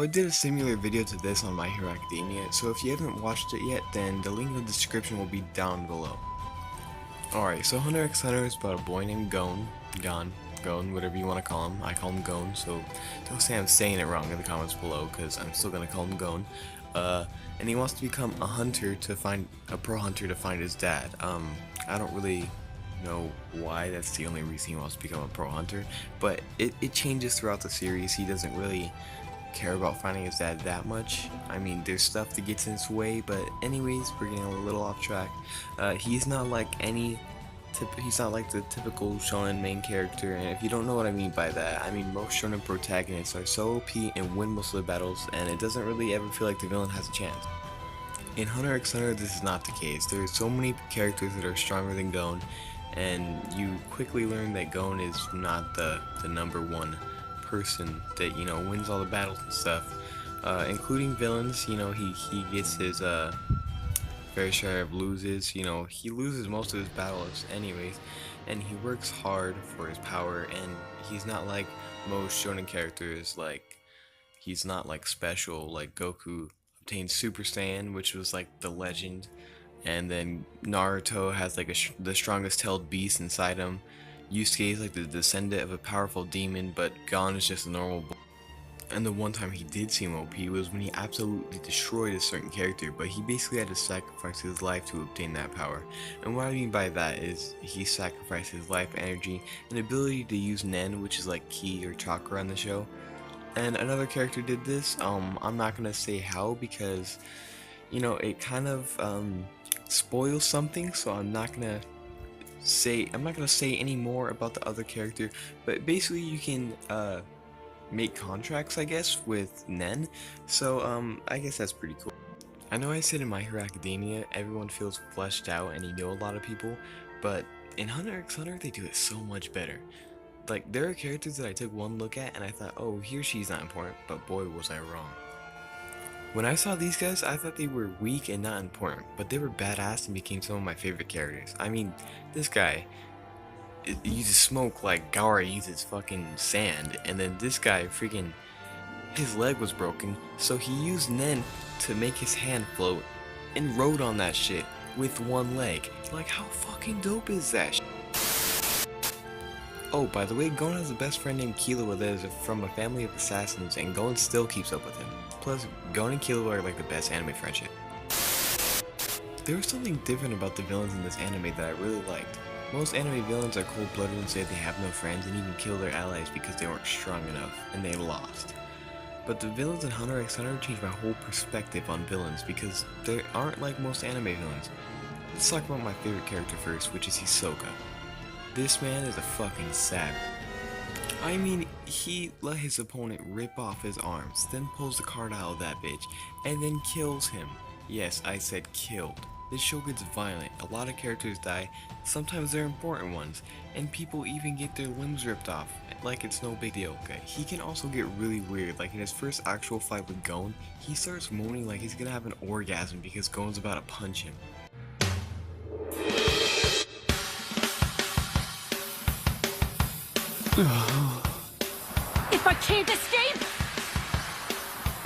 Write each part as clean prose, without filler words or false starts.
I did a similar video to this on My Hero Academia, so if you haven't watched it yet, then the link in the description will be down below. Alright, so Hunter x Hunter is about a boy named Gon, whatever you want to call him. I call him Gon, so don't say I'm saying it wrong in the comments below, because I'm still going to call him Gon. And he wants to become a hunter to find, a pro hunter to find his dad. I don't really know why that's the only reason he wants to become a pro hunter, but it changes throughout the series. He doesn't really care about finding his dad that much. I mean, there's stuff that gets in his way, but anyways, we're getting a little off track. He's not like he's not like the typical shonen main character, and if you don't know what I mean by that, I mean most shonen protagonists are so OP and win most of the battles, and it doesn't really ever feel like the villain has a chance. In Hunter x Hunter, this is not the case. There are so many characters that are stronger than Gon, and you quickly learn that Gon is not the number one person that, you know, wins all the battles and stuff, including villains. You know, he gets his fair share of loses. You know, he loses most of his battles anyways, and he works hard for his power, and he's not like most shonen characters. Like, he's not like special, like Goku obtained Super Saiyan, which was like the legend, and then Naruto has like the strongest tailed beast inside him. Yusuke is like the descendant of a powerful demon, but Gon is just a normal boy. And the one time he did seem OP was when he absolutely destroyed a certain character, but he basically had to sacrifice his life to obtain that power. And what I mean by that is he sacrificed his life, energy, and ability to use Nen, which is like ki or chakra on the show. And another character did this. I'm not gonna say how, because, you know, it kind of spoils something, so I'm not gonna say any more about the other character. But basically you can make contracts, I guess, with Nen, so I guess that's pretty cool. I know I said in My Hero Academia everyone feels fleshed out and you know a lot of people, but in Hunter x Hunter they do it so much better. Like, there are characters that I took one look at and I thought, oh, he or she's not important, but boy was I wrong. When I saw these guys, I thought they were weak and not important, but they were badass and became some of my favorite characters. I mean, this guy uses smoke like Gaara uses fucking sand, and then this guy freaking, his leg was broken, so he used Nen to make his hand float and rode on that shit with one leg. Like, how fucking dope is that shit? Oh, by the way, Gon has a best friend named Killua that is from a family of assassins, and Gon still keeps up with him. Plus, Gon and Killua are like the best anime friendship. There was something different about the villains in this anime that I really liked. Most anime villains are cold-blooded and say they have no friends and even kill their allies because they weren't strong enough, and they lost. But the villains in Hunter x Hunter changed my whole perspective on villains, because they aren't like most anime villains. Let's talk about my favorite character first, which is Hisoka. This man is a fucking savage. I mean, he let his opponent rip off his arms, then pulls the card out of that bitch, and then kills him. Yes, I said killed. This show gets violent, a lot of characters die, sometimes they're important ones, and people even get their limbs ripped off, like it's no big deal. Okay, he can also get really weird, like in his first actual fight with Gon, he starts moaning like he's gonna have an orgasm because Gon's about to punch him. If I can't escape,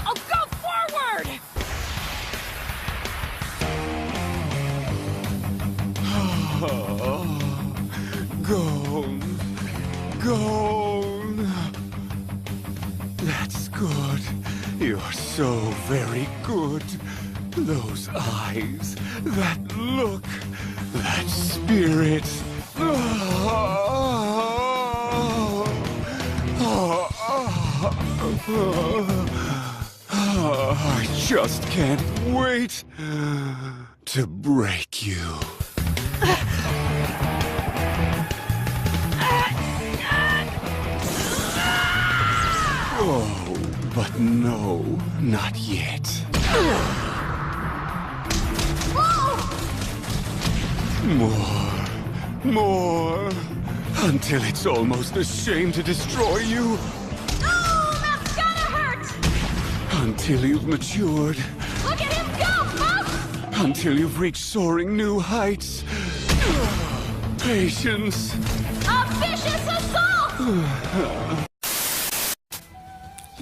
I'll go forward! Gon. That's good. You're so very good. Those eyes, that look, that spirit. I just can't wait to break you. Oh, but no, not yet. More, until it's almost ashamed to destroy you. Oh, that's gonna hurt! Until you've matured. Look at him go, Puff! Until you've reached soaring new heights. Patience. A vicious assault!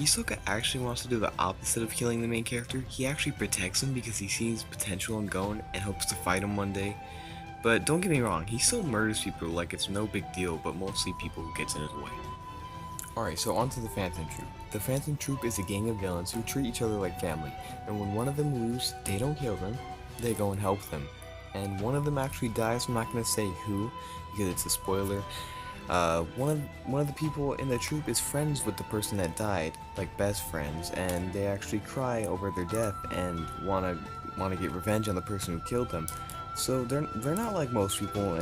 Hisoka actually wants to do the opposite of killing the main character. He actually protects him because he sees potential in Gon and hopes to fight him one day. But don't get me wrong, he still murders people like it's no big deal, but mostly people who gets in his way. Alright, so on to the Phantom Troop. The Phantom Troop is a gang of villains who treat each other like family, and when one of them leaves, they don't kill them, they go and help them. And one of them actually dies. I'm not going to say who, because it's a spoiler. One of the people in the troop is friends with the person that died, like best friends, and they actually cry over their death and wanna get revenge on the person who killed them. So they're not like most people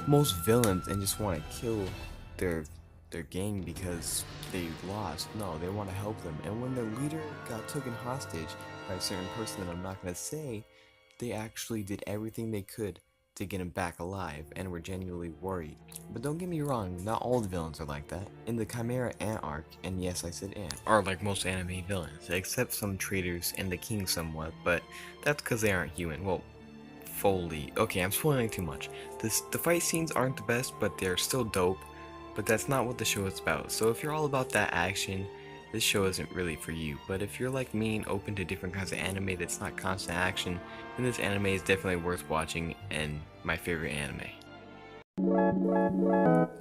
most villains and just want to kill their gang because they lost. No, they want to help them. And when their leader got taken hostage by a certain person that I'm not gonna say, they actually did everything they could to get him back alive and were genuinely worried. But don't get me wrong, not all the villains are like that. In the Chimera Ant arc, and yes I said ant, are like most anime villains, except some traitors and the king somewhat, but that's because they aren't human. Well, fully. Okay, I'm spoiling too much. The fight scenes aren't the best, but they're still dope, but that's not what the show is about. So if you're all about that action, this show isn't really for you. But if you're like me and open to different kinds of anime that's not constant action, then this anime is definitely worth watching and my favorite anime.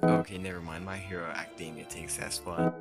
Okay, never mind. My Hero Academia takes that spot.